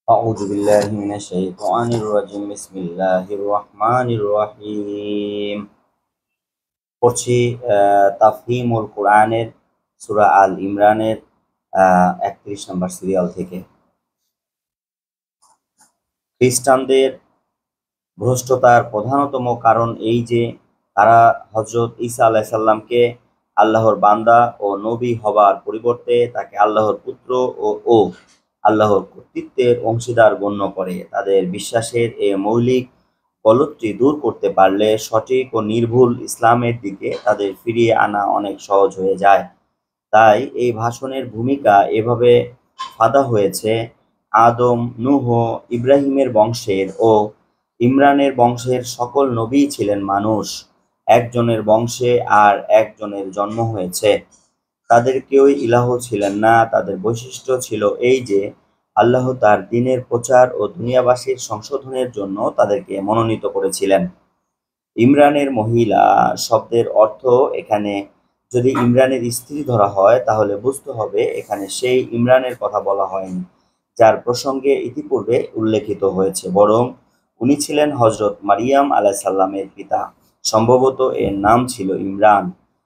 أعوذ بالله من الشيطان الرجيم بسم الله الرحمن الرحيم পড়ছি তাফহিমুল কোরআনের সূরা আল ইমরানের 31 নম্বর সিরিয়াল থেকে। খ্রিস্টানদের ভ্রষ্টতার প্রধানতম কারণ এই যে তারা হযরত ঈসা আলাইহিস সালামকে আল্লাহর বান্দা ও নবী হবার পরিবর্তে তাকে আল্লাহর পুত্র ও আল্লাহর কর্তৃত্বের অংশীদার গণ্য করে। তাদের বিশ্বাসের এ মৌলিক গলতটি দূর করতে পারলে সঠিক ও নির্ভুল ইসলামের দিকে তাদের ফিরিয়ে আনা অনেক সহজ হয়ে যায়। তাই এই ভাষণের ভূমিকা এভাবে ফাঁদা হয়েছে: আদম, নূহ, ইব্রাহিমের বংশের ও ইমরানের বংশের সকল নবীই ছিলেন মানুষ। একজনের বংশে আর একজনের জন্ম হয়েছে। তাদের কেউই ইলাহ ছিলেন না। তাদের বৈশিষ্ট্য ছিল এই যে আল্লাহ তার দ্বীনের প্রচার ও দুনিয়াবাসীর সংশোধনের জন্য তাদেরকে মনোনীত করেছিলেন। ইমরানের মহিলা শব্দের অর্থ এখানে যদি ইমরানের স্ত্রী ধরা হয় তাহলে বুঝতে হবে এখানে সেই ইমরানের কথা বলা হয়নি যার প্রসঙ্গে ইতিপূর্বে উল্লেখিত হয়েছে, বরং উনি ছিলেন হযরত মারিয়াম আলাইহিস সালামের পিতা। সম্ভবত এর নাম ছিল ইমরান।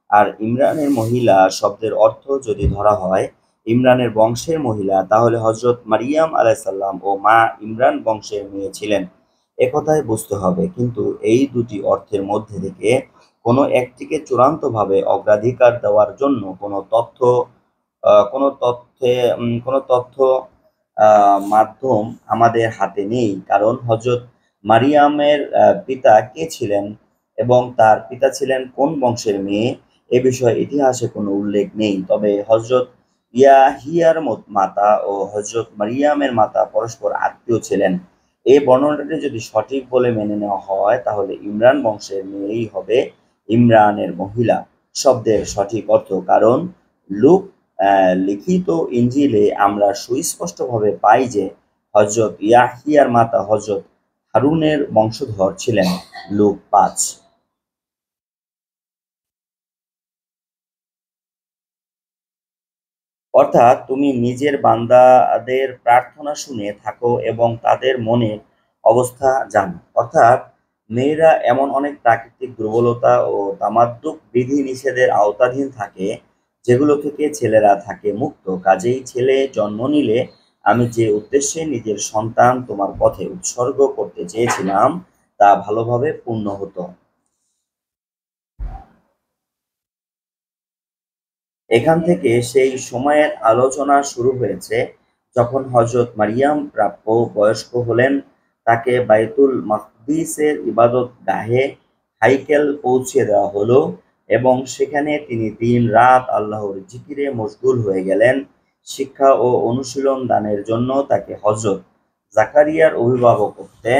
আর ইমরানের মহিলা শব্দের অর্থ যদি ধরা হয় ইমরানের বংশের মহিলা, তাহলে হযরত মারিয়াম আলাইহিস সালাম ও মা ইমরান বংশের মেয়ে ছিলেন, একথাই বুঝতে হবে। কিন্তু এই দুটি অর্থের মধ্যে থেকে কোনো একটিকে চূড়ান্তভাবে অগ্রাধিকার দেওয়ার জন্য কোনো তথ্য মাধ্যম আমাদের হাতে নেই। কারণ হযরত মারিয়ামের পিতা কে ছিলেন এবং তার পিতা ছিলেন কোন বংশের মেয়ে এ বিষয়ে ইতিহাসে কোনো উল্লেখ নেই। তবে হযরত ইয়াহিয়ার মাতা ও হযরত মারিয়ামের মাতা পরস্পর আত্মীয় ছিলেন। এই বর্ণনাটি যদি সঠিক বলে মেনে নেওয়া হয় তাহলে ইমরান বংশের মেয়েই হবে ইমরানের মহিলা শব্দের সঠিক অর্থ। কারণ লূক লিখিত ইনজিলে আমরা সুস্পষ্টভাবে পাই যে হযরত ইয়াহিয়ার মাতা হযরত হারুনের বংশধর ছিলেন। লূক ৫। অর্থাৎ তুমি নিজের বান্দাদের প্রার্থনা শুনে থাকো এবং তাদের মনের অবস্থা জানো। অর্থাৎ মেয়েরা এমন অনেক প্রাকৃতিক দুর্বলতা ও তামাদ্দুক বিধি নিষেধের আওতাধীন থাকে যেগুলো থেকে ছেলেরা থাকে মুক্ত। কাজেই ছেলে জন্ম নিলে আমি যে উদ্দেশ্যে নিজের সন্তান তোমার পথে উৎসর্গ করতে চেয়েছিলাম তা ভালোভাবে পূর্ণ হতো। এখান থেকে সেই সময়ের আলোচনা শুরু হয়েছে যখন হযরত মারিয়াম প্রাপ্য বয়স্ক হলেন। তাকে বাইতুল মাকদিসের ইবাদতগাহে হাইকেল পৌঁছে দেওয়া হলো এবং সেখানে তিনি দিন রাত আল্লাহর জিকিরে মশগুল হয়ে গেলেন। শিক্ষা ও অনুশীলন দানের জন্য তাকে হযরত জাকারিয়ার অভিভাবকত্বে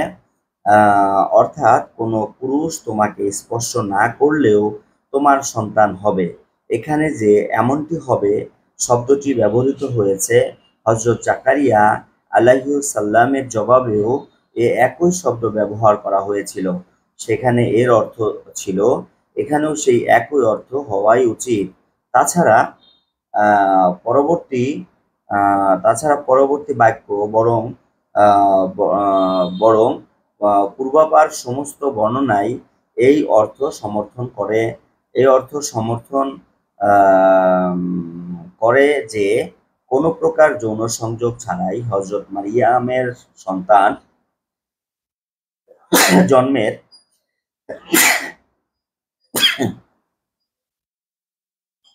অর্থাৎ কোনো পুরুষ তোমাকে স্পর্শ না করলেও তোমার সন্তান হবে। এখানে যে এমনটি হবে শব্দটি ব্যবহৃত হয়েছে হযরত জাকারিয়া আলাইহিস সালামের জবাবেও এ একই শব্দ ব্যবহার করা হয়েছিল। সেখানে এর অর্থ ছিল, এখানেও সেই একই অর্থ হওয়াই উচিত। তাছাড়া পরবর্তী বাক্য বরং পূর্বাপার সমস্ত বর্ণনাই এই অর্থ সমর্থন করে। এই অর্থ সমর্থন করে যে কোনো প্রকার যৌন সংযোগ ছাড়াই হযরত মারিয়ামের সন্তান জন্মের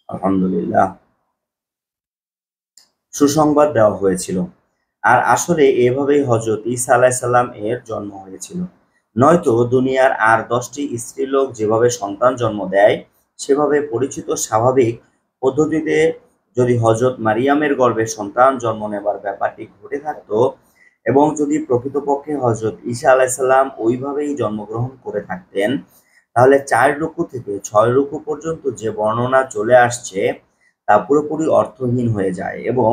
আলহামদুলিল্লাহ সুসংবাদ দেওয়া হয়েছিল। আর আসলে এভাবেই হযরত ঈসা আলাইহিস সালাম এর জন্ম হয়েছিল। নয়তো দুনিয়ার আর 10টি স্ত্রীলোক যেভাবে সন্তান জন্ম দেয় সেভাবে পরিচিত স্বাভাবিক পদ্ধতিতে যদি হযরত মারিয়ামের গর্ভে সন্তান জন্ম নেবার ব্যাপারটি ঘটে থাকতো এবং যদি প্রকৃতপক্ষে হযরত ঈসা আলাইহিস সালাম ওইভাবেই জন্মগ্রহণ করে থাকতেন, তাহলে 4 রুকু থেকে 6 রুকু পর্যন্ত যে বর্ণনা চলে আসছে তা পুরোপুরি অর্থহীন হয়ে যায় এবং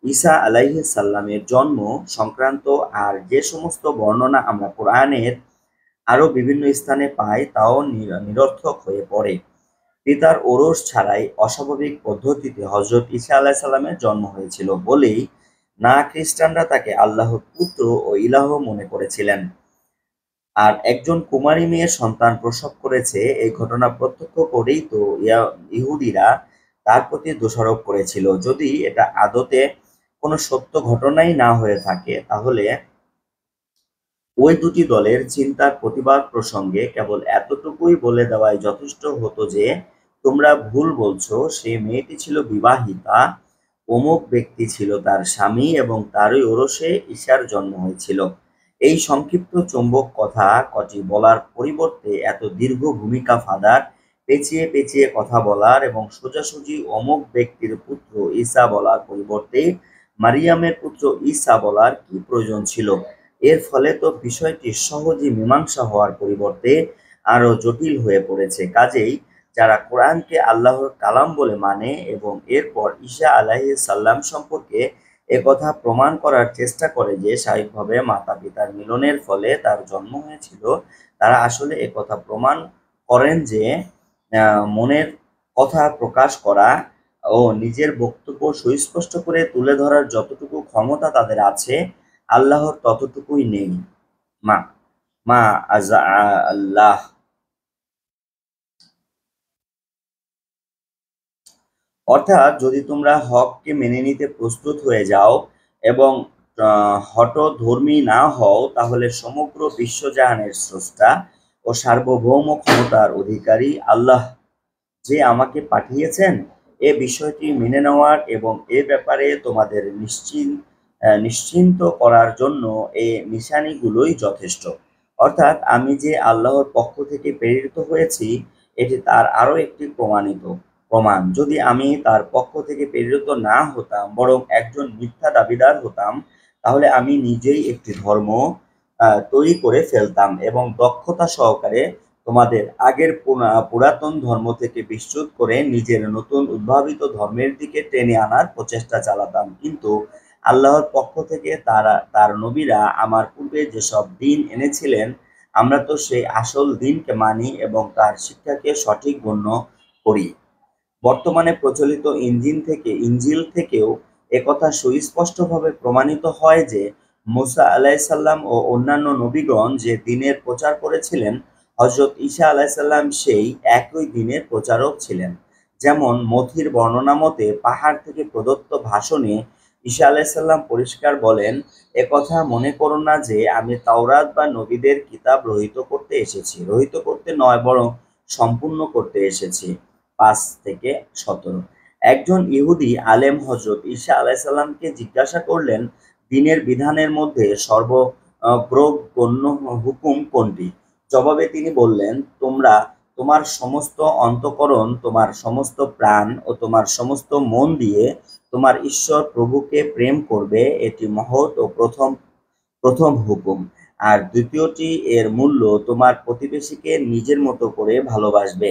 ঈসা আলাইহিস সালামের জন্ম সংক্রান্ত আর যে সমস্ত বর্ণনা আমরা কোরআনের আরও বিভিন্ন স্থানে পাই তাও নিরর্থক হয়ে পড়ে। পিতার ওরস ছাড়াই অস্বাভাবিক পদ্ধতিতে হযরত ঈসা আলাইহিস সালামের জন্ম হয়েছিল বলেই না খ্রিস্টানরা তাকে আল্লাহর পুত্র ও ইলাহ মনে করেছিলেন। আর একজন কুমারী মেয়ের সন্তান প্রসব করেছে, এই ঘটনা প্রত্যক্ষ করেই তো ইহুদিরা তার প্রতি দোষারোপ করেছিল। যদি এটা আদতে কোনো সত্য ঘটনাই না হয়ে থাকে, তাহলে ওই দুটি দলের চিন্তার প্রতিবাদ প্রসঙ্গে কেবল এতটুকুই বলে দেওয়াই যথেষ্ট হতো যে, তোমরা ভুল বলছো, সে মেয়েটি ছিল বিবাহিতা, অমুক ব্যক্তি ছিল তার স্বামী এবং তারই ওরসে ঈশার জন্ম হয়েছিল। এই সংক্ষিপ্ত চৌম্বক কথা কটি বলার পরিবর্তে এত দীর্ঘ ভূমিকা ফাঁদার, পেঁচিয়ে পেঁচিয়ে কথা বলার এবং সোজাসুজি অমুক ব্যক্তির পুত্র ঈসা বলার পরিবর্তে মারিয়ামের পুত্র ঈসা বলার কি প্রয়োজন ছিল? এর ফলে তো বিষয়টি সহজেই মীমাংসা হওয়ার পরিবর্তে আরো জটিল হয়ে পড়েছে। কাজেই যারা কোরআনকে আল্লাহর কালাম বলে মানে এবং এরপর ঈসা আলাইহিস সালাম সম্পর্কে একথা প্রমাণ করার চেষ্টা করে যে স্বাভাবিকভাবে মাতা পিতার মিলনের ফলে তার জন্ম হয়েছিল, তারা আসলে একথা প্রমাণ করেন যে মনের কথা প্রকাশ করা ও নিজের বক্তব্য সুস্পষ্ট করে তুলে ধরার যতটুকু ক্ষমতা তাদের আছে, আল্লাহর ততটুকুই নেই। মা মা আজা আল্লাহ। অর্থাৎ যদি তোমরা হককে মেনে নিতে প্রস্তুত হয়ে যাও এবং হঠধর্মী না হও, তাহলে সমগ্র বিশ্বজাহানের স্রষ্টা ও সার্বভৌম ক্ষমতার অধিকারী আল্লাহ যে আমাকে পাঠিয়েছেন, এ বিষয়টি মেনে নেওয়ার এবং এ ব্যাপারে তোমাদের নিশ্চিন্ত করার জন্য এ নিশানিগুলোই যথেষ্ট। অর্থাৎ আমি যে আল্লাহর পক্ষ থেকে প্রেরিত হয়েছি, এটি তার আরও একটি প্রমাণ। যদি আমি তার পক্ষ থেকে প্রেরিত না হতাম, বরং একজন মিথ্যা দাবিদার হতাম, তাহলে আমি নিজেই একটি ধর্ম তৈরি করে ফেলতাম এবং দক্ষতা সহকারে তোমাদের আগের পুরাতন ধর্ম থেকে বিচ্যুত করে নিজের নতুন উদ্ভাবিত ধর্মের দিকে টেনে আনার প্রচেষ্টা চালাতাম। কিন্তু আল্লাহর পক্ষ থেকে তার নবীরা আমার পূর্বে যেসব দিন এনেছিলেন, আমরা তো সেই আসল দিনকে মানি এবং তার শিক্ষাকে সঠিক গণ্য করি। বর্তমানে প্রচলিত ইনজিল থেকেও একথা সুস্পষ্টভাবে প্রমাণিত হয় যে মুসা আলাইসাল্লাম ও অন্যান্য নবীগণ যে দিনের প্রচার করেছিলেন, হযরত ঈসা আলাইসাল্লাম সেই একই দিনের প্রচারক ছিলেন। যেমন মথির বর্ণনা মতে পাহাড় থেকে প্রদত্ত ভাষণে ঈসা আলাইসাল্লাম পরিষ্কার বলেন, একথা মনে করো না যে আমি তাওরাত বা নবীদের কিতাব রহিত করতে এসেছি, রহিত করতে নয় বরং সম্পূর্ণ করতে এসেছি। 5-17। একজন ইহুদি আলেম হযরত ঈসা আলাইসাল্লামকে জিজ্ঞাসা করলেন, দ্বীনের বিধানের মধ্যে সর্বগ্রগণ্য হুকুম কোনটি? জবাবে তিনি বললেন, তোমার সমস্ত অন্তঃকরণ, তোমার সমস্ত প্রাণ ও তোমার সমস্ত মন দিয়ে তোমার ঈশ্বর প্রভুকে প্রেম করবে, এটি মহৎ ও প্রথম হুকুম। আর দ্বিতীয়টি এর মূল্য, তোমার প্রতিবেশীকে নিজের মতো করে ভালোবাসবে।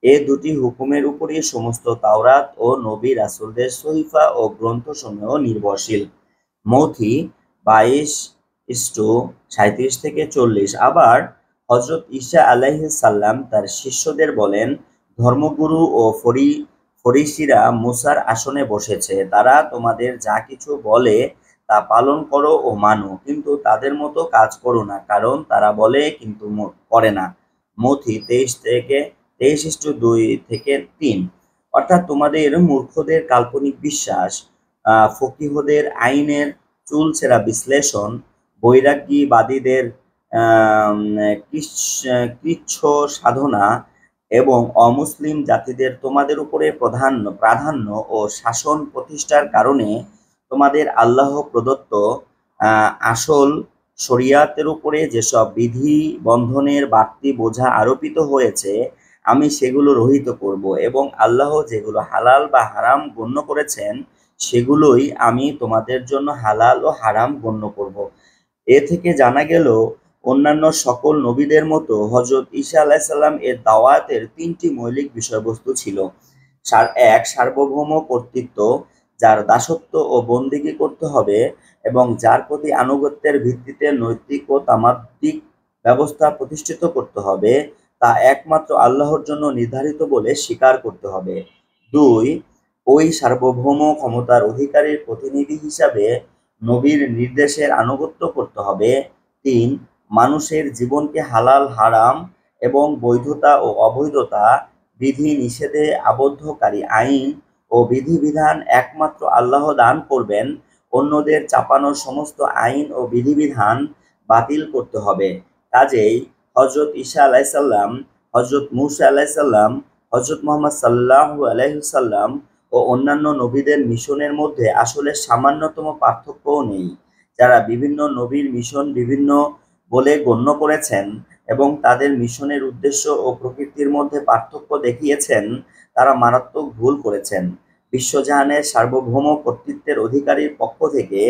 এ দুটি হুকুমের উপরই সমস্ত তাওরাত ও নবী রাসূলদের সহিফা ও গ্রন্থসমূহ নির্ভরশীল। মথি 22:37-40। আবার হযরত ঈসা আলাইহিস সালাম তার শিষ্যদের বলেন, ধর্মগুরু ও ফরিসিরা মুসার আসনে বসেছে, তারা তোমাদের যা কিছু বলে তা পালন করো ও মানো, কিন্তু তাদের মতো কাজ করো না, কারণ তারা বলে কিন্তু করে না। মথি 23:2-3। অর্থাৎ তোমাদের মূর্খদের কাল্পনিক বিশ্বাস, ফকিহদের আইনের চুলচেরা বিশ্লেষণ, বৈরাগ্যবাদীদের কৃচ্ছ সাধনা এবং অমুসলিম জাতিদের তোমাদের উপরে প্রাধান্য ও শাসন প্রতিষ্ঠার কারণে তোমাদের আল্লাহ প্রদত্ত আসল শরিয়াতের উপরে যেসব বিধি বন্ধনের বাড়তি বোঝা আরোপিত হয়েছে, আমি সেগুলো রহিত করব এবং আল্লাহ যেগুলো হালাল বা হারাম গণ্য করেছেন, সেগুলোই আমি তোমাদের জন্য হালাল ও হারাম গণ্য করব। এ থেকে জানা গেল, অন্যান্য সকল নবীদের মতো হযরত ঈসা আলাইসাল্লাম এর দাওয়াতের 3টি মৌলিক বিষয়বস্তু ছিল। এক, সার্বভৌম কর্তৃত্ব, যার দাসত্ব ও বন্দেগী করতে হবে এবং যার প্রতি আনুগত্যের ভিত্তিতে নৈতিক ও তামাত্মিক ব্যবস্থা প্রতিষ্ঠিত করতে হবে, তা একমাত্র আল্লাহর জন্য নির্ধারিত বলে স্বীকার করতে হবে। 2, ওই সার্বভৌম ক্ষমতার অধিকারীর প্রতিনিধি হিসাবে নবীর নির্দেশের আনুগত্য করতে হবে। ৩. মানুষের জীবনকে হালাল হারাম এবং বৈধতা ও অবৈধতা, বিধি নিষেধে আবদ্ধকারী আইন ও বিধিবিধান একমাত্র আল্লাহ দান করবেন। অন্যদের চাপানো সমস্ত আইন ও বিধিবিধান বাতিল করতে হবে। কাজেই হজরত ঈসা আলাইসাল্লাম, হজরত মুসা আলাইসাল্লাম, হজরত মুহাম্মদ সাল্লাল্লাহু আলাইহি ওয়াসাল্লাম ও অন্যান্য নবীদের মিশনের মধ্যে আসলে সামান্যতম পার্থক্যও নেই। যারা বিভিন্ন নবীর মিশন বিভিন্ন বলে গণ্য করেছেন এবং তাদের মিশনের উদ্দেশ্য ও প্রকৃতির মধ্যে পার্থক্য দেখিয়েছেন, তারা মারাত্মক ভুল করেছেন। বিশ্বজাহানের সার্বভৌম কর্তৃত্বের অধিকারীর পক্ষ থেকে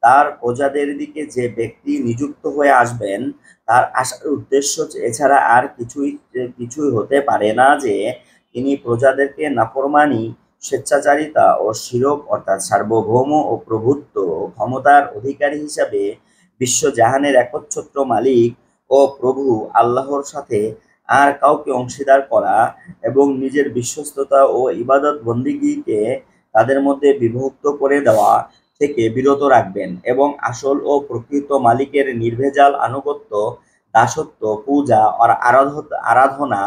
তার প্রজাদের দিকে যে ব্যক্তি নিযুক্ত হয়ে আসবেন, তার আসার উদ্দেশ্য এছাড়া আর কিছুই হতে পারে না যে তিনি প্রজাদেরকে নাফরমানি, স্বেচ্ছাচারিতা ও শিরক অর্থাৎ সার্বভৌম ও প্রভুত্ব ও ক্ষমতার অধিকারী হিসাবে বিশ্বজাহানের একচ্ছত্র মালিক ও প্রভু আল্লাহর সাথে আর কাউকে অংশীদার করা এবং নিজের বিশ্বস্ততা ও ইবাদত বন্দিগিকে তাদের মধ্যে বিভক্ত করে দেওয়া থেকে বিরত রাখবেন এবং আসল ও প্রকৃত মালিকের নির্ভেজাল আনুগত্য, দাসত্ব, পূজা আর আরাধনা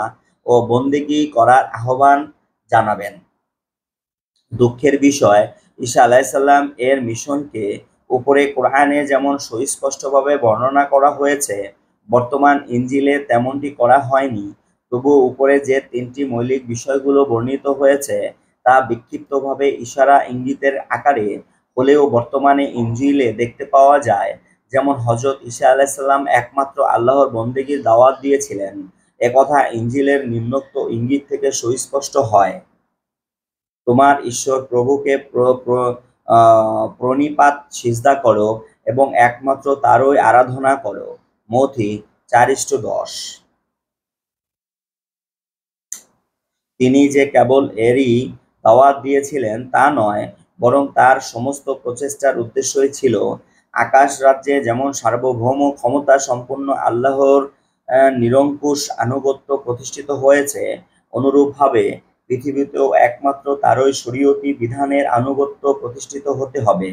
ও বন্দেগী করার আহ্বান জানাবেন। দুঃখের বিষয়, ঈসা আলাইসাল্লাম এর মিশনকে উপরে কোরআনে যেমন সুস্পষ্টভাবে বর্ণনা করা হয়েছে, বর্তমান ইনজিলে তেমনটি করা হয়নি। তবুও উপরে যে 3টি মৌলিক বিষয়গুলো বর্ণিত হয়েছে তা বিক্ষিপ্তভাবে ইশারা ইঙ্গিতের আকারে হলেও বর্তমানে ইনজিলে দেখতে পাওয়া যায়। যেমন হজরত ঈসা আলাইসাল্লাম একমাত্র আল্লাহর বন্দেগীর দাওয়াত দিয়েছিলেন, একথা ইনজিলের নিম্নোক্ত ইঙ্গিত থেকে সুস্পষ্ট হয়। তোমার ঈশ্বর প্রভুকে প্রণিপাত সিজদা করো এবং একমাত্র তারই আরাধনা করো। মথি 4:10। তিনি যে কেবল এরই দাওয়াত দিয়েছিলেন তা নয়, বরং তার সমস্ত প্রচেষ্টার উদ্দেশ্যই ছিল আকাশ রাজ্যে যেমন সার্বভৌম ক্ষমতা সম্পন্ন আল্লাহর নিরঙ্কুশ আনুগত্য প্রতিষ্ঠিত হয়েছে, অনুরূপভাবে পৃথিবীতেও একমাত্র তারই শরীয়তি বিধানের আনুগত্য প্রতিষ্ঠিত হতে হবে।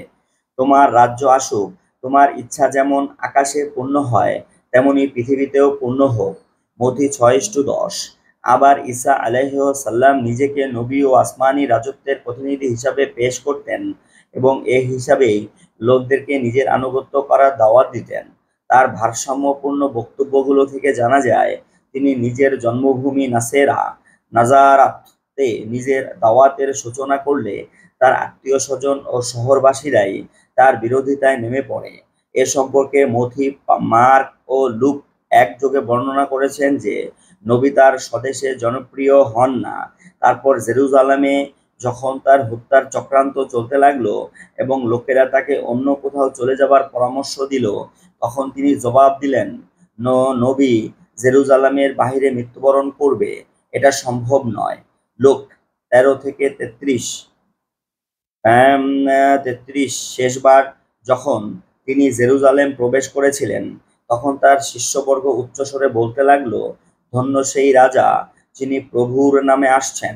তোমার রাজ্য আসুক, তোমার ইচ্ছা যেমন আকাশে পূর্ণ হয় তেমনি পৃথিবীতেও পূর্ণ হোক। মথি 6:10। আবার ঈসা আলাইহিসসালাম নিজেকে নবী ও আসমানি রাজত্বের প্রতিনিধি হিসাবে পেশ করতেন এবং এ হিসাবেই লোকদেরকে নিজের আনুগত্য করার দাওয়াত দিতেন। তার ভারসাম্যপূর্ণ বক্তব্যগুলো থেকে জানা যায় তিনি নিজের জন্মভূমি নাজারাতে নিজের দাওয়াতের সূচনা করলে তার আত্মীয় স্বজন ও শহরবাসীরাই তার বিরোধিতায় নেমে পড়ে। এ সম্পর্কে মথি, মার্ক ও লুক একযোগে বর্ণনা করেছেন যে নবী তার স্বদেশে জনপ্রিয় হন না। তারপর জেরুজালেমে যখন তার হত্যার চক্রান্ত চলতে লাগলো এবং লোকেরা তাকে অন্য কোথাও চলে যাবার পরামর্শ দিল, তখন তিনি জবাব দিলেন, নবী জেরুজালেমের বাহিরে মৃত্যুবরণ করবে, এটা সম্ভব নয়। লোক 13-33। শেষবার যখন তিনি জেরুজালেম প্রবেশ করেছিলেন, তখন তার শিষ্যবর্গ উচ্চস্বরে বলতে লাগলো, ধন্য সেই রাজা যিনি প্রভুর নামে আসছেন।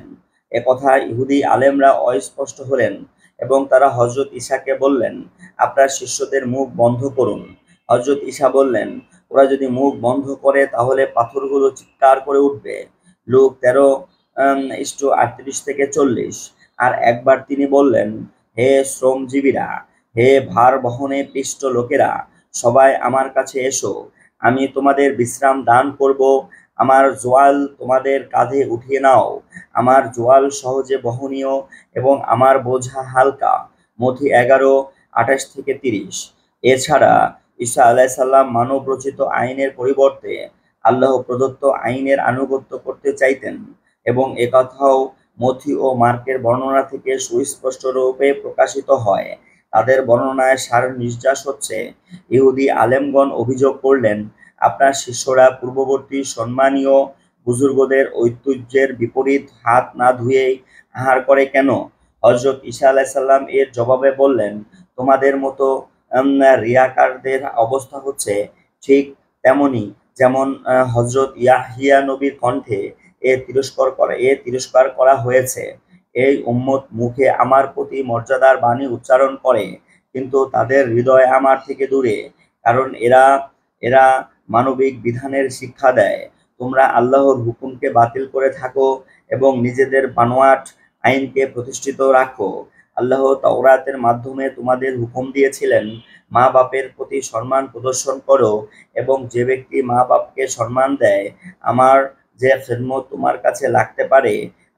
একথা ইহুদি আলেমরা অস্পষ্ট হলেন এবং তারা হজরত ঈসাকে বললেন, আপনার শিষ্যদের মুখ বন্ধ করুন। হজরত ঈসা বললেন, ওরা যদি মুখ বন্ধ করে তাহলে পাথরগুলো চিৎকার করে উঠবে। লুক 13:38-40। আর একবার তিনি বললেন, হে শ্রমজীবীরা, হে ভার বহনে পিষ্ট লোকেরা, সবাই আমার কাছে এসো, আমি তোমাদের বিশ্রাম দান করব। আমার জোয়াল তোমাদের কাঁধে উঠিয়ে নাও, আমার জোয়াল সহজে বহনীয় এবং আমার বোঝা হালকা। মথি 11:28-30। এছাড়া ঈসা আলাইসাল্লাম মানব রচিত আইনের পরিবর্তে আল্লাহ প্রদত্ত আইনের আনুগত্য করতে চাইতেন এবং একথাও মথি ও মার্কের বর্ণনা থেকে সুস্পষ্ট রূপে প্রকাশিত হয়। তাদের বর্ণনায় সার নির্যাস হচ্ছে, ইহুদি আলেমগণ অভিযোগ করলেন, আপনার শিষ্যরা পূর্ববর্তী সম্মানীয় বুজুর্গদের ঐতিহ্যের বিপরীত হাত না ধুয়েই আহার করে কেন? হজরত ঈসা আলাইসাল্লাম এর জবাবে বললেন, তোমাদের মতো রিয়াকারদের অবস্থা হচ্ছে ঠিক তেমনি যেমন হজরত ইয়াহিয়া নবীর কণ্ঠে তিরস্কার করা হয়েছে। এই উম্মত মুখে আমার প্রতি মর্যাদার বাণী উচ্চারণ করে, কিন্তু তাদের হৃদয় আমার থেকে দূরে, কারণ এরা এরা মানবিক বিধানের শিক্ষা দেয়। তোমরা আল্লাহর হুকুমকে বাতিল করে থাকো এবং নিজেদের বানোয়াট আইনকে প্রতিষ্ঠিত রাখো। আল্লাহ তাওরাতের মাধ্যমে তোমাদের হুকুম দিয়েছিলেন, মা বাপের প্রতি সম্মান প্রদর্শন করো, এবং যে ব্যক্তি মা বাপকে সম্মান দেয়, আমার যে খেদমত তোমার কাছে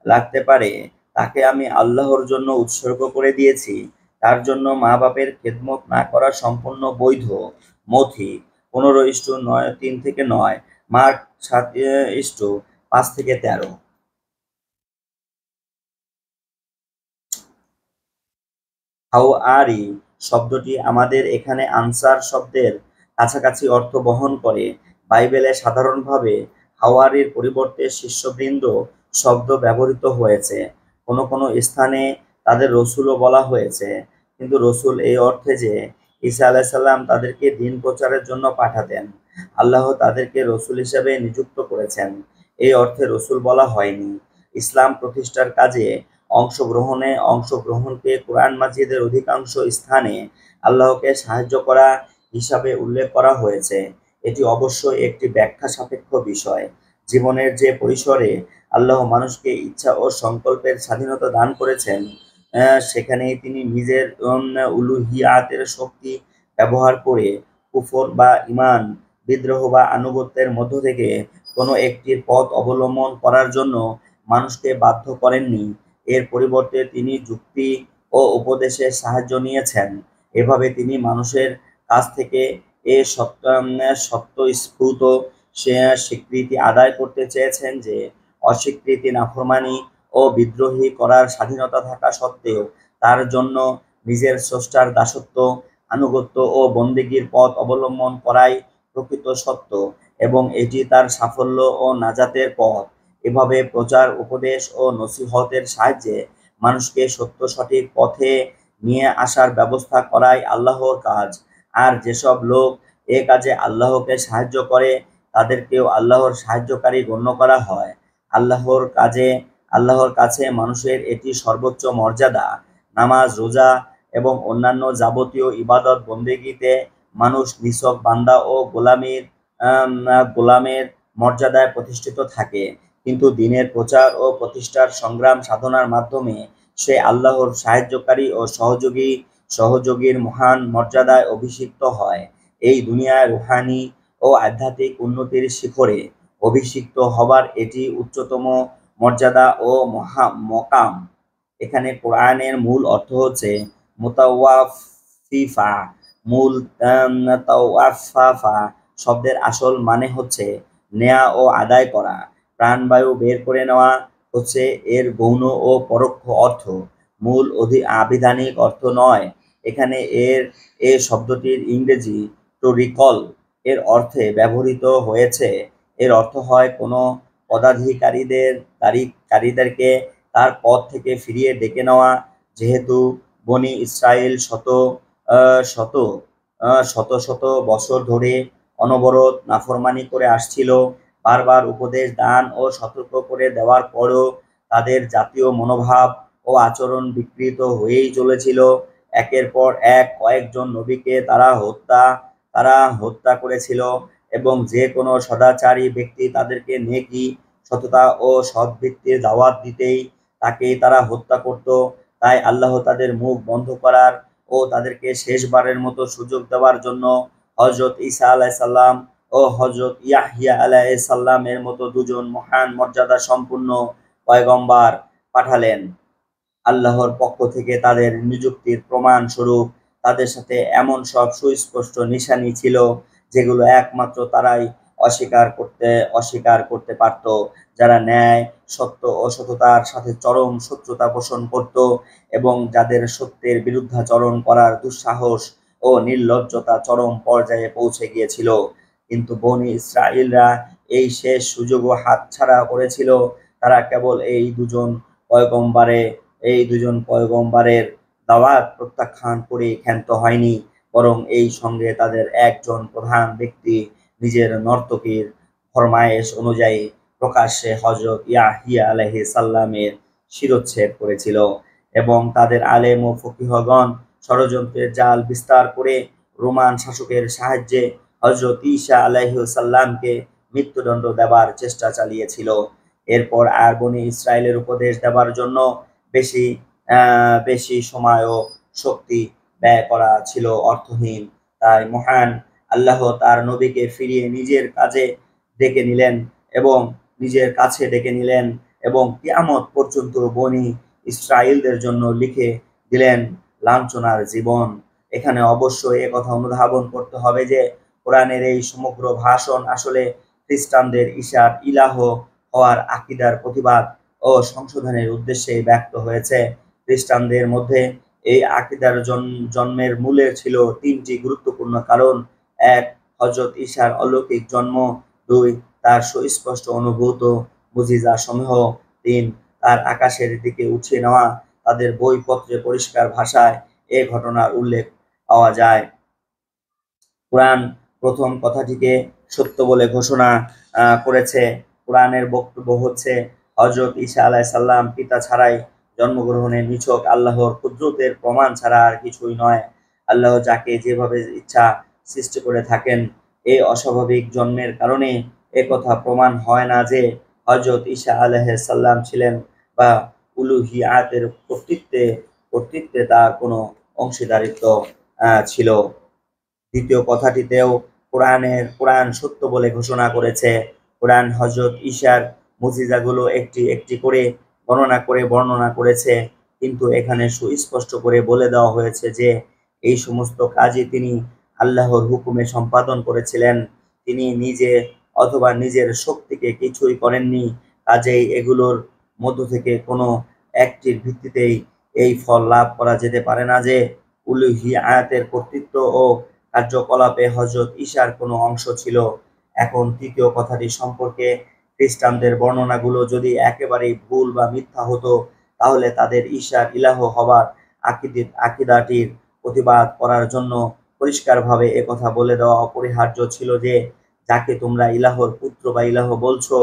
লাগতে পারে তাকে আমি আল্লাহর জন্য উৎসর্গ করে দিয়েছি। তার জন্য মা বাপের খেদমত না করা সম্পূর্ণ বৈধ। মথি 15:3-9, মার্ক 7:5-13। হাউ আর ই শব্দটি আমাদের এখানে আনসার শব্দের কাছাকাছি অর্থ বহন করে। বাইবেলে সাধারণভাবে হাওয়ারির পরিবর্তে শিষ্যবৃন্দ শব্দ ব্যবহৃত হয়েছে। কোনো কোনো স্থানে তাদের রসুলও বলা হয়েছে, কিন্তু রসুল এই অর্থে যে ঈসা আলাইসাল্লাম তাদেরকে দিন প্রচারের জন্য পাঠাতেন। আল্লাহ তাদেরকে রসুল হিসেবে নিযুক্ত করেছেন, এই অর্থে রসুল বলা হয়নি। ইসলাম প্রতিষ্ঠার কাজে অংশগ্রহণকে কোরআন মাজিদের অধিকাংশ স্থানে আল্লাহকে সাহায্য করা হিসাবে উল্লেখ করা হয়েছে। এটি অবশ্যই একটি ব্যাখ্যা সাপেক্ষ বিষয়। জীবনের যে পরিসরে আল্লাহ মানুষকে ইচ্ছা ও সংকল্পের স্বাধীনতা দান করেছেন, সেখানেই তিনি নিজের উলুহিয়াতের শক্তি ব্যবহার করে কুফর বা ঈমান, বিদ্রোহ বা আনুগত্যের মধ্য থেকে কোনো একটির পথ অবলম্বন করার জন্য মানুষকে বাধ্য করেননি। এর পরিবর্তে তিনি যুক্তি ও উপদেশের সাহায্য নিয়েছেন। এভাবে তিনি মানুষের কাছ থেকে এ স্বতঃস্ফূর্ত স্বীকৃতি আদায় করতে চেয়েছেন যে অস্বীকৃতি, নাফরমানি ও বিদ্রোহী করার স্বাধীনতা থাকা সত্ত্বেও তার জন্য নিজের স্রষ্টার দাসত্ব, আনুগত্য ও বন্দেগীর পথ অবলম্বন করাই প্রকৃত সত্য, এবং এটি তার সাফল্য ও নাজাতের পথ। এভাবে প্রচার, উপদেশ ও নসিহতের সাহায্যে মানুষকে সত্য সঠিক পথে নিয়ে আসার ব্যবস্থা করাই আল্লাহর কাজ। আর যেসব লোক এ কাজে আল্লাহকে সাহায্য করে তাদেরকেও আল্লাহর সাহায্যকারী গণ্য করা হয়। আল্লাহর কাছে মানুষের এটি সর্বোচ্চ মর্যাদা। নামাজ, রোজা এবং অন্যান্য যাবতীয় ইবাদত বন্দেগীতে মানুষ নিছক বান্দা ও গোলামের মর্যাদায় প্রতিষ্ঠিত থাকে, কিন্তু দিনের প্রচার ও প্রতিষ্ঠার সংগ্রাম সাধনার মাধ্যমে সে আল্লাহর সাহায্যকারী ও সহযোগীর মহান মর্যাদায় অভিষিক্ত হয়। এই দুনিয়ায় রুহানি ও আধ্যাত্মিক উন্নতির শিখরে অভিষিক্ত হবার এটি উচ্চতম মর্যাদা ও মকাম। এখানে কোরআনের মূল অর্থ হচ্ছে মুতাওয়াফিফা। মূল তাওয়াফাফা শব্দের আসল মানে হচ্ছে নেয়া ও আদায় করা। প্রাণবায়ু বের করে নেওয়া হচ্ছে এর গৌণ ও পরোক্ষ অর্থ, মূল আবিধানিক অর্থ নয়। এখানে এ শব্দটির ইংরেজি টু রিকল এর অর্থে ব্যবহৃত হয়েছে। এর অর্থ হয় কোনো পদাধিকারীদেরকে তার পদ থেকে ফিরিয়ে ডেকে নেওয়া। যেহেতু বনি ইসরাইল শত শত বছর ধরে অনবরত নাফরমানি করে আসছিল, বারবার উপদেশ দান ও সতর্ক করে দেওয়ার পরও তাদের জাতীয় মনোভাব ও আচরণ বিকৃত হয়েই চলেছিল। একের পর এক কয়েকজন নবীকে তারা হত্যা করেছিল, এবং যে কোনো সদাচারী ব্যক্তি তাদেরকে নেকি, সততা ও সৎ ব্যক্তির দাওয়াত দিতেই তাকেই তারা হত্যা করত। তাই আল্লাহ তাদের মুখ বন্ধ করার ও তাদেরকে শেষবারের মতো সুযোগ দেওয়ার জন্য হযরত ঈসা আলাইহিসসালাম ও হযরত ইয়াহইয়া আলাইহিসসালামের মতো দুজন মহান মর্যাদা সম্পন্ন পয়গম্বর পাঠালেন। আল্লাহর পক্ষ থেকে তাদের নিযুক্তির প্রমাণ স্বরূপ তাদের সাথে এমন সব সুস্পষ্ট নিশানি ছিল যেগুলো একমাত্র তারাই অস্বীকার করতে পারত, যারা ন্যায়, সত্য ও সততার সাথে চরম শত্রুতা পোষণ করত, এবং যাদের সত্যের বিরুদ্ধাচরণ করার দুঃসাহস ও নির্লজ্জতা চরম পর্যায়ে পৌঁছে গিয়েছিল। কিন্তু বনী ইসরাইলরা এই শেষ সুযোগও হাতছাড়া করেছিল। তারা কেবল এই দুজন পয়গম্বরের দাওয়াত প্রত্যাখ্যান করে ক্ষান্ত হয়নি, বরং এই সঙ্গে তাদের একজন প্রধান ব্যক্তি নিজের নর্তকীর ফরমায়েশ অনুযায়ী প্রকাশ্যে হযরত ইয়াহইয়া আলাইহিস সালামের শিরচ্ছেদ করেছিল, এবং তাদের আলেম ও ফকিহগণ ষড়যন্ত্রের জাল বিস্তার করে রোমান শাসকের সাহায্যে হযরত ঈসা আলাইহিস সালামকে মৃত্যুদণ্ড দেবার চেষ্টা চালিয়েছিল। এরপর আর বনী ইসরায়েলের উপদেশ দেবার জন্য বেশি বেশি সময় ও শক্তি ব্যয় করা ছিল অর্থহীন। তাই মহান আল্লাহ তার নবীকে ফিরিয়ে এবং নিজের কাছে ডেকে নিলেন এবং কিয়ামত পর্যন্ত বনী ইসরায়েলদের জন্য লিখে দিলেন লাঞ্ছনার জীবন। এখানে অবশ্যই একথা অনুধাবন করতে হবে যে কোরআনের এই সমগ্র ভাষণ আসলে খ্রিস্টানদের ঈসার ইলাহ হওয়ার আকীদার প্রতিবাদ ও সংশোধনের উদ্দেশ্যে ব্যক্ত হয়েছে। খ্রিস্টানদের মধ্যে এই আকীদার জন্মের মূলে ছিল তিনটি গুরুত্বপূর্ণ কারণ। এক, হযরত ঈসার অলৌকিক জন্ম। দুই, তার সুস্পষ্ট অনুভূত মুজিজাসমূহ। তিন, তার আকাশের দিকে উঠিয়ে নেওয়া। তাদের বইপত্রে পরিষ্কার ভাষায় এ ঘটনার উল্লেখ পাওয়া যায়। কোরআন প্রথম কথাটিকে সত্য বলে ঘোষণা করেছে। কোরআনের বক্তব্য হচ্ছে হযরত ঈসা আলাইহিস সালাম পিতা ছাড়াই জন্মগ্রহণের নিছক আল্লাহর কুদরতের প্রমাণ ছাড়া আর কিছুই নয়। আল্লাহ যাকে যেভাবে ইচ্ছা সৃষ্টি করে থাকেন। এই অস্বাভাবিক জন্মের কারণে একথা প্রমাণ হয় না যে হযরত ঈসা আলাইহিস সালাম ছিলেন বা উলুহিয়াতের কর্তৃত্বে তার কোনো অংশীদারিত্ব ছিল। দ্বিতীয় কথাটিতেও কোরআন সত্য বলে ঘোষণা করেছে। কোরআন হযরত ঈসার মুজিজাগুলো একটি একটি করে বর্ণনা করেছে, কিন্তু এখানে সুস্পষ্ট করে বলে দেওয়া হয়েছে যে এই সমস্ত কাজই তিনি আল্লাহর হুকুমে সম্পাদন করেছিলেন। তিনি নিজে অথবা নিজের শক্তিকে কিছুই করেননি। কাজেই এগুলোর মধ্য থেকে কোনো একটির ভিত্তিতেই এই ফল লাভ করা যেতে পারে না যে উলুহিয়াতের কর্তৃত্ব ও কার্যকলাপে হযরত ঈসার কোনো অংশ ছিল। এখন তৃতীয় কথাটি সম্পর্কে খ্রিস্টানদের বর্ণনাগুলো যদি একেবারেই ভুল বা মিথ্যা হতো, তাহলে তাদের ঈসার ইলাহ হবার আকীদাটির প্রতিবাদ করার জন্য পরিষ্কারভাবে একথা বলে দেওয়া অপরিহার্য ছিল যে যাকে তোমরা ইলাহর পুত্র বা ইলাহ বলছো,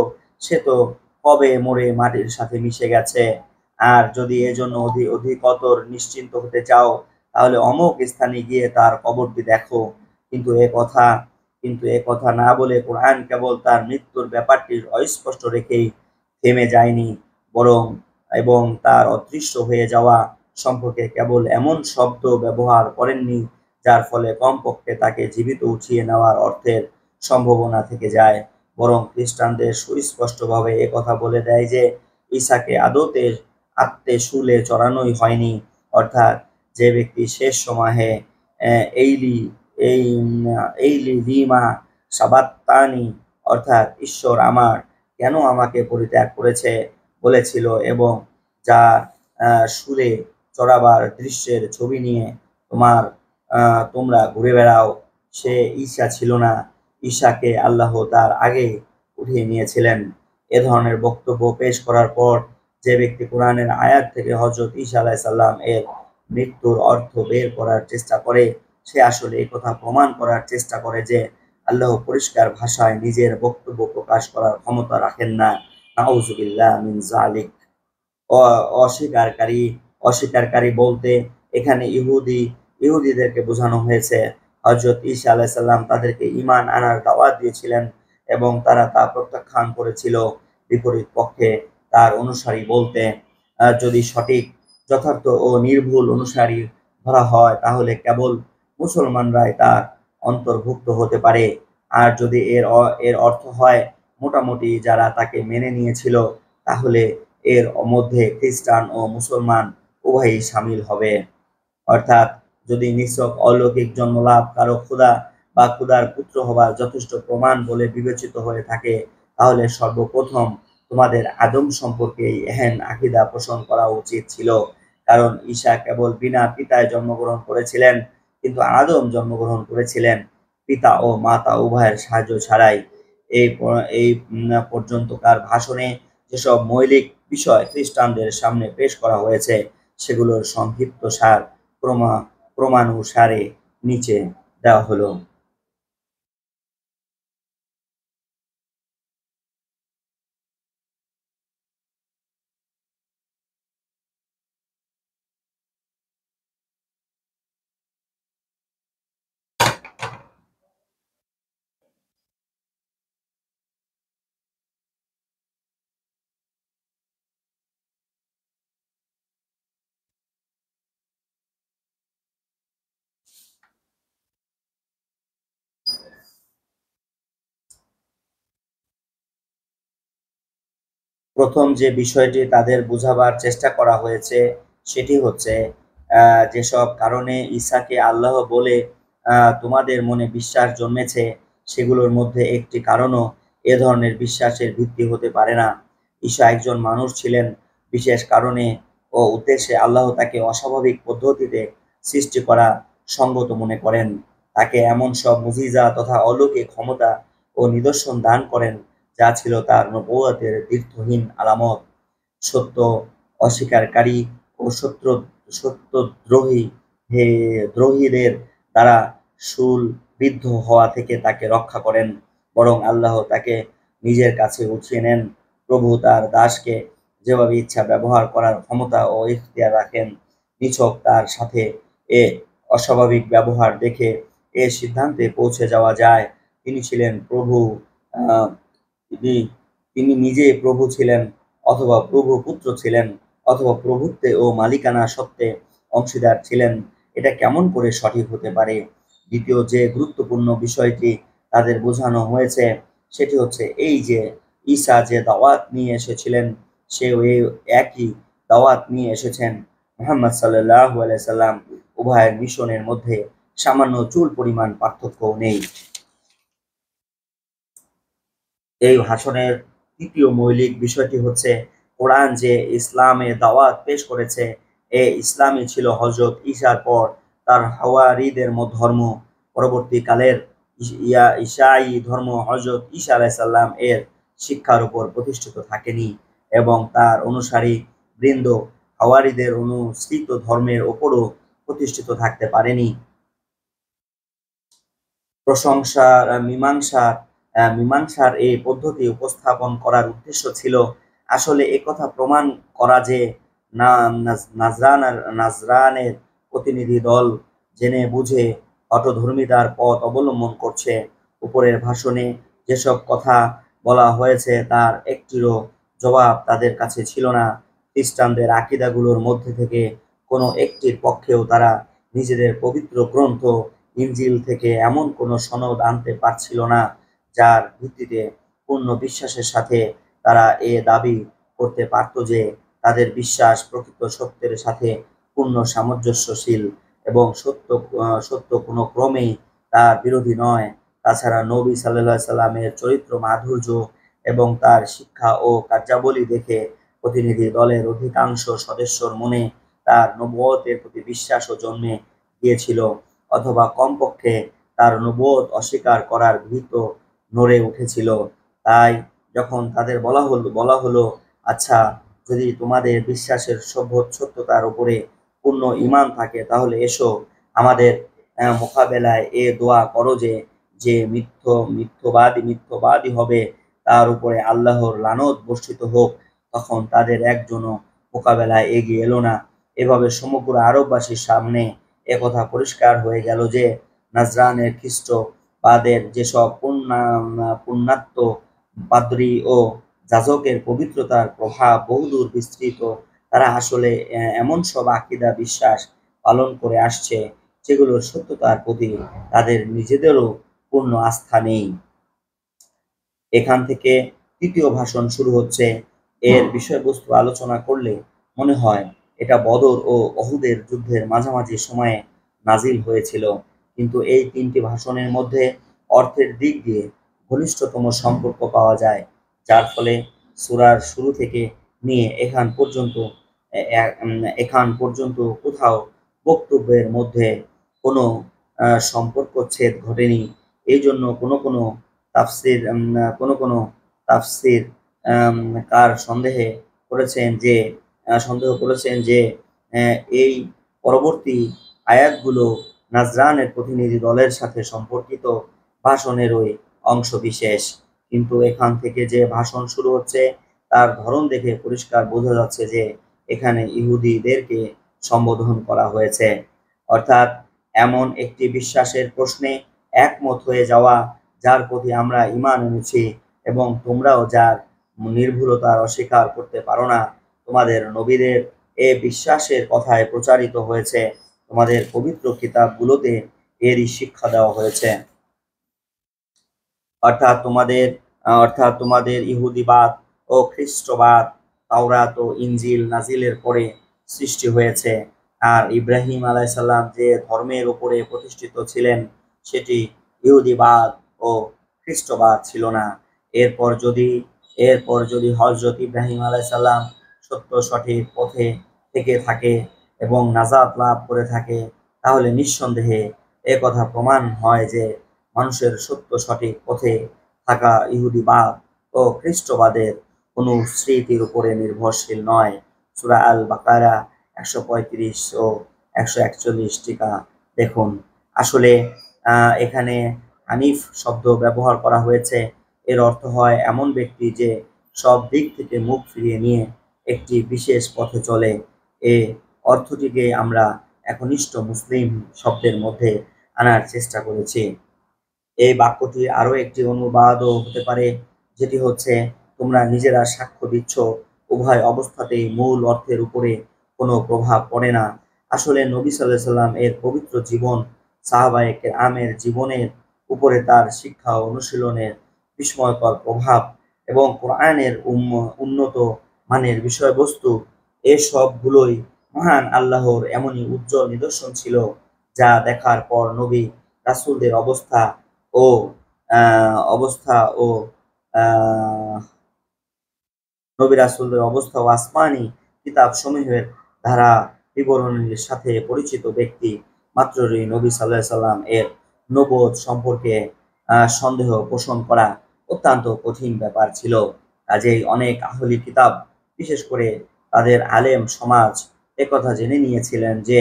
সে তো কবে মরে মাটির সাথে মিশে গেছে। আর যদি এজন্য অধিকতর নিশ্চিন্ত হতে চাও, তাহলে অমুক স্থানে গিয়ে তার কবরটি দেখো। কিন্তু এ কথা না বলে কোরআন কেবল তার মৃত্যুর ব্যাপারটি অস্পষ্ট রেখেই থেমে যায়নি, বরং এবং তার অদৃশ্য হয়ে যাওয়া সম্পর্কে কেবল এমন শব্দ ব্যবহার করেননি যার ফলে কমপক্ষে তাকে জীবিত উঠিয়ে নেওয়ার অর্থের সম্ভাবনা থেকে যায়। বরং খ্রিস্টানদের সুস্পষ্টভাবে একথা বলে দেয় যে ঈসাকে আত্মে শুলে চড়ানোই হয়নি, অর্থাৎ যে ব্যক্তি শেষ সময়ে এইলি এই এইলি লিমা সাবাত্তানি অর্থাৎ ঈশ্বর কেন আমাকে পরিত্যাগ করেছে বলেছিল এবং যার শুলে চড়াবার দৃশ্যের ছবি নিয়ে তোমরা ঘুরে বেড়াও, সে ঈসা ছিল না। ঈসাকে আল্লাহ তার আগে উঠিয়ে নিয়েছিলেন। এ ধরনের বক্তব্য পেশ করার পর যে ব্যক্তি কোরআনের আয়াত থেকে হযরত ঈসা আলাইহিস সালাম এর মৃত্যুর অর্থ বের করার চেষ্টা করে, সে আসলে এই কথা প্রমাণ করার চেষ্টা করে যে আল্লাহ পরিষ্কার ভাষায় নিজের বক্তব্য প্রকাশ করার ক্ষমতা রাখেন না। নাউযুবিল্লাহ মিন যালিক। অস্বীকারী বলতে এখানে ইহুদিদেরকে বোঝানো হয়েছে। হযরত ঈসা আলাইহিস সালাম তাদেরকে ঈমান আনার দাওয়াত দিয়েছিলেন এবং তারা তা প্রত্যাখ্যান করেছিল। বিপরীত পক্ষে তার অনুসারী বলতে যদি সঠিক, যথার্থ ও নির্ভুল অনুসারী ধরা হয়, তাহলে কেবল মুসলমানরাই তার অন্তর্ভুক্ত হতে পারে। আর যদি এর অর্থ হয় মোটামুটি যারা তাকে মেনে নিয়েছিল, তাহলে এর মধ্যে খ্রিস্টান ও মুসলমান উভয়ই শামিল হবে। অর্থাৎ যদি নিছক অলৌকিক জন্মলাভ কারো খোদা বা খোদার পুত্র হবার যথেষ্ট প্রমাণ বলে বিবেচিত হয়ে থাকে, তাহলে সর্বপ্রথম তোমাদের আদম সম্পর্কেই এহেন আকীদা পোষণ করা উচিত ছিল। কারণ ঈসা কেবল বিনা পিতায় জন্মগ্রহণ করেছিলেন, কিন্তু আদম জন্মগ্রহণ করেছিলেন পিতা ও মাতা উভয়ের সাহায্য ছাড়াই। এই পর্যন্তকার ভাষণে যেসব মৌলিক বিষয় খ্রিস্টানদের সামনে পেশ করা হয়েছে, সেগুলোর সংক্ষিপ্ত সার ক্রমানুসারে নিচে দেওয়া হলো। প্রথম যে বিষয়টি তাদের বোঝাবার চেষ্টা করা হয়েছে সেটি হচ্ছে যেসব কারণে ঈসাকে আল্লাহ বলে তোমাদের মনে বিশ্বাস জন্মেছে সেগুলোর মধ্যে একটি কারণও এ ধরনের বিশ্বাসের ভিত্তি হতে পারে না। ঈসা একজন মানুষ ছিলেন, বিশেষ কারণে ও উদ্দেশ্যে আল্লাহ তাকে অস্বাভাবিক পদ্ধতিতে সৃষ্টি করা সঙ্গত মনে করেন। তাকে এমন সব মুজিজা তথা অলৌকিক ক্ষমতা ও নিদর্শন দান করেন যা ছিল তার নবুওয়াতের দীর্ঘহীন আলামত। সত্য অস্বীকারী ও সত্যদ্রোহী দ্রোহীদের দ্বারা বিদ্ধ হওয়া থেকে তাকে রক্ষা করেন, বরং আল্লাহ তাকে নিজের কাছে উঠিয়ে নেন। প্রভু তার দাসকে যেভাবে ইচ্ছা ব্যবহার করার ক্ষমতা ও ইখতিয়ার রাখেন। নিছক তার সাথে এ অস্বাভাবিক ব্যবহার দেখে এ সিদ্ধান্তে পৌঁছে যাওয়া যায় তিনি ছিলেন প্রভু, আহ, তিনি তিনি নিজে প্রভু ছিলেন, অথবা প্রভু পুত্র ছিলেন, অথবা প্রভুত্বে ও মালিকানা সত্ত্বে অংশীদার ছিলেন। এটা কেমন করে সঠিক হতে পারে? দ্বিতীয় যে গুরুত্বপূর্ণ বিষয়টি তাদের বোঝানো হয়েছে সেটি হচ্ছে এই যে ঈসা যে দাওয়াত নিয়ে এসেছিলেন সেও এই একই দাওয়াত নিয়ে এসেছেন। মুহাম্মদ সাল্লাল্লাহু আলাইহি সাল্লাম উভয়ের মিশনের মধ্যে সামান্য চুল পরিমাণ পার্থক্যও নেই। এই ভাষণের তৃতীয় মৌলিক বিষয়টি হচ্ছে কোরআন যে ইসলামে দাওয়াত পেশ করেছে এ ইসলামই ছিল হজরত ঈসার পর তার হাওয়ারিদের ধর্ম। পরবর্তীকালের ঈসাই ধর্ম হজরত ঈসা আলাইহিস সালাম এর শিক্ষার উপর প্রতিষ্ঠিত থাকেনি এবং তার অনুসারী বৃন্দ হাওয়ারিদের অনুসৃত ধর্মের ওপরও প্রতিষ্ঠিত থাকতে পারেনি। প্রশংসার মীমাংসার এই পদ্ধতি উপস্থাপন করার উদ্দেশ্য ছিল আসলে একথা প্রমাণ করা যে নাজরানের প্রতিনিধি দল জেনে বুঝে হঠধর্মিতার পথ অবলম্বন করছে। উপরের ভাষণে যেসব কথা বলা হয়েছে তার একটিরও জবাব তাদের কাছে ছিল না। খ্রিস্টানদের আকীদাগুলোর মধ্যে থেকে কোনো একটির পক্ষেও তারা নিজেদের পবিত্র গ্রন্থ ইনজিল থেকে এমন কোনো সনদ আনতে পারছিল না যার ভিত্তিতে পূর্ণ বিশ্বাসের সাথে তারা এ দাবি করতে পারত যে তাদের বিশ্বাস প্রকৃত সত্যের সাথে পূর্ণ সামঞ্জস্যশীল এবং সত্য কোনো ক্রমেই তার বিরোধী নয়। তাছাড়া নবী সাল্লাল্লাহু সাল্লামের চরিত্র মাধুর্য এবং তার শিক্ষা ও কার্যাবলী দেখে প্রতিনিধি দলের অধিকাংশ সদস্যর মনে তার নবুয়তের প্রতি বিশ্বাসও জন্মে গিয়েছিল, অথবা কমপক্ষে তার নবুয়ত অস্বীকার করার ভীত নড়ে উঠেছিল। তাই যখন তাদের বলা হলো আচ্ছা, যদি তোমাদের বিশ্বাসের সত্যতার উপরে পূর্ণ ঈমান থাকে তাহলে এসো আমাদের মোকাবেলায় এ দোয়া করো যে যে মিথ্যবাদী হবে তার উপরে আল্লাহর লানত বর্ষিত হোক, তখন তাদের একজনও মোকাবেলায় এগিয়ে এলো না। এভাবে সমগ্র আরববাসীর সামনে একথা পরিষ্কার হয়ে গেল যে নাজরানের খ্রিস্টবাদের যেসব পুণ্যাত্ম পাদ্রী ও যাজকের পবিত্রতার প্রভাব বহুদূর বিস্তৃত, তারা আসলে এমন সব আকীদা বিশ্বাস পালন করে আসছে যেগুলোর সত্যতার প্রতি তাদের নিজেদেরও পূর্ণ আস্থা নেই। এখান থেকে তৃতীয় ভাষণ শুরু হচ্ছে। এর বিষয়বস্তু আলোচনা করলে মনে হয় এটা বদর ও অহুদের যুদ্ধের মাঝামাঝি সময়ে নাজিল হয়েছিল, কিন্তু এই তিনটি ভাষণের মধ্যে অর্থের দিক দিয়ে ঘনিষ্ঠতম সম্পর্ক পাওয়া যায়, যার ফলে সূরার শুরু থেকে নিয়ে এখান পর্যন্ত কোথাও বক্তব্যের মধ্যে কোনো সম্পর্কচ্ছেদ ঘটেনি। এই জন্য কোনো কোনো তাফসির কার সন্দেহ করেছেন যে এই পরবর্তী আয়াতগুলো নাজরানের প্রতিনিধি দলের সাথে সম্পর্কিত ভাষণেরই অংশ বিশেষ। কিন্তু এখান থেকে যে ভাষণ শুরু হচ্ছে তার ধরন দেখে পরিষ্কার বোঝা যাচ্ছে যে এখানে ইহুদিদেরকে সম্বোধন করা হয়েছে, অর্থাৎ এমন একটি বিশ্বাসের প্রশ্নে একমত হয়ে যাওয়া যার প্রতি আমরা ঈমান এনেছি এবং তোমরাও যার নির্ভুলতার অস্বীকার করতে পারো না। তোমাদের নবীদের এ বিশ্বাসের কথায় প্রচারিত হয়েছে, তোমাদের পবিত্র কিতাবগুলোতে এরই শিক্ষা দেওয়া হয়েছে। অর্থাৎ তোমাদের ইহুদিবাদ ও ও খ্রিস্টবাদ তাওরাত ও ইনজিল নাজিলের পরে সৃষ্টি হয়েছে। আর ইব্রাহিম আলাইসাল্লাম যে ধর্মের উপরে প্রতিষ্ঠিত ছিলেন সেটি ইহুদিবাদ ও খ্রিস্টবাদ ছিল না। এরপর যদি হযরত ইব্রাহিম আলাইসাল্লাম সত্য সঠিক পথে থেকে থাকে এবং নাজাত লাভ করে থাকে, তাহলে নিঃসন্দেহে এ কথা প্রমাণ হয় যে মানুষের সত্য সঠিক পথে থাকা ইহুদিবাদ ও খ্রিস্টবাদের অনুস্মৃতির উপরে নির্ভরশীল নয়। সূরা আল বাকারা ১৩৫ ও ১৪১ টিকা দেখুন। আসলে এখানে হানিফ শব্দ ব্যবহার করা হয়েছে। এর অর্থ হয় এমন ব্যক্তি যে সব দিক থেকে মুখ ফিরিয়ে নিয়ে একটি বিশেষ পথে চলে। এ অর্থটিকে আমরা একনিষ্ঠ মুসলিম শব্দের মধ্যে আনার চেষ্টা করেছি। এই বাক্যটির আরো একটি অনুবাদও হতে পারে, যেটি হচ্ছে, তোমরা নিজেরা সাক্ষ্য দিচ্ছ উভয় অবস্থাতেই মূল অর্থের উপরে কোনো প্রভাব পড়ে না। আসলে নবী সাল্লাল্লাহু আলাইহি সাল্লাম এর পবিত্র জীবন, সাহাবায়ে কেরামের জীবনের উপরে তার শিক্ষা ও অনুশীলনের বিস্ময়কর প্রভাব এবং কোরআনের উন্নত মানের বিষয়বস্তু, এসবগুলোই মহান আল্লাহর এমনই উজ্জ্বল নিদর্শন ছিল, যা দেখার পর নবী রাসূলদের ও অবস্থা ও আহ, নবী রাসূলদের অবস্থা ও আসমানী কিতাবসমূহের ধারা বিবরণীর সাথে পরিচিত ব্যক্তি মাত্রই নবী সাল্লাল্লাহু আলাইহি সাল্লাম এর নবুয়ত সম্পর্কে সন্দেহ পোষণ করা অত্যন্ত কঠিন ব্যাপার ছিল। কাজেই অনেক আহলি কিতাব, বিশেষ করে তাদের আলেম সমাজ, একথা জেনে নিয়েছিলেন যে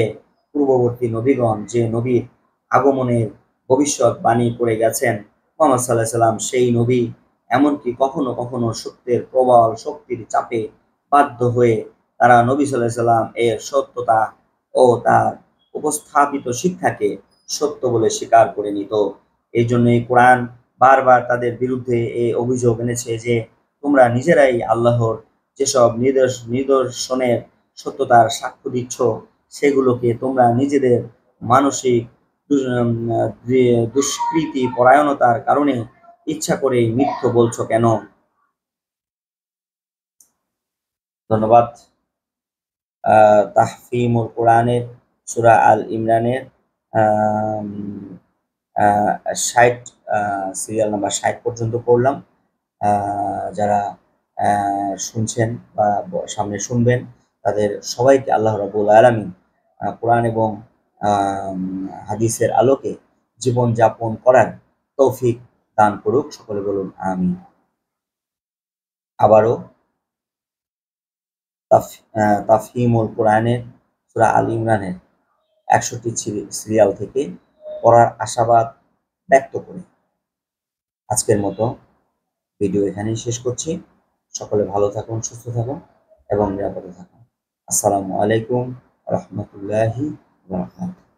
পূর্ববর্তী নবীগণ যে নবীর আগমনের ভবিষ্যৎবাণী করে গেছেন, মুহাম্মদ সাল্লাল্লাহু আলাইহি সাল্লাম সেই নবী। এমনকি কখনো কখনো সত্যের প্রবল শক্তির চাপে বাধ্য হয়ে তারা নবী সাল্লাল্লাহু আলাইহি সাল্লাম এর সত্যতা ও তার উপস্থাপিত শিক্ষাকে সত্য বলে স্বীকার করে নিত। এই জন্যই কোরআন বারবার তাদের বিরুদ্ধে এই অভিযোগ এনেছে যে তোমরা নিজেরাই আল্লাহর যেসব নিদর্শনের সত্যতার সাক্ষ্য দিচ্ছ, সেগুলোকে তোমরা নিজেদের মানসিক দুষ্কৃতি পরায়ণতার কারণে ইচ্ছা করেই মিথ্য বলছো কেন? ধন্যবাদ। তাহফিমুল কোরআনের সূরা আল ইমরানের ৬০ সিরিয়াল নাম্বার ৬০ পর্যন্ত পড়লাম। যারা শুনছেন বা সামনে শুনবেন, তাদের সবাইকে আল্লাহ রাব্বুল আলামিন কোরআন এবং হাদিসের আলোকে জীবন যাপন করার তৌফিক দান করুক। সকলে বলুন আমিন। আবারও তাফহিমুল কোরআনের সূরা আল ইমরানের ৬১ সিরিয়াল থেকে পড়ার আশাবাদ ব্যক্ত করে আজকের মতো ভিডিও এখানেই শেষ করছি। সকলে ভালো থাকুন, সুস্থ থাকুন এবং নিরাপদে থাকুন। আসসালামু আলাইকুম ওয়া রাহমাতুল্লাহি ওয়া বারাকাতুহু।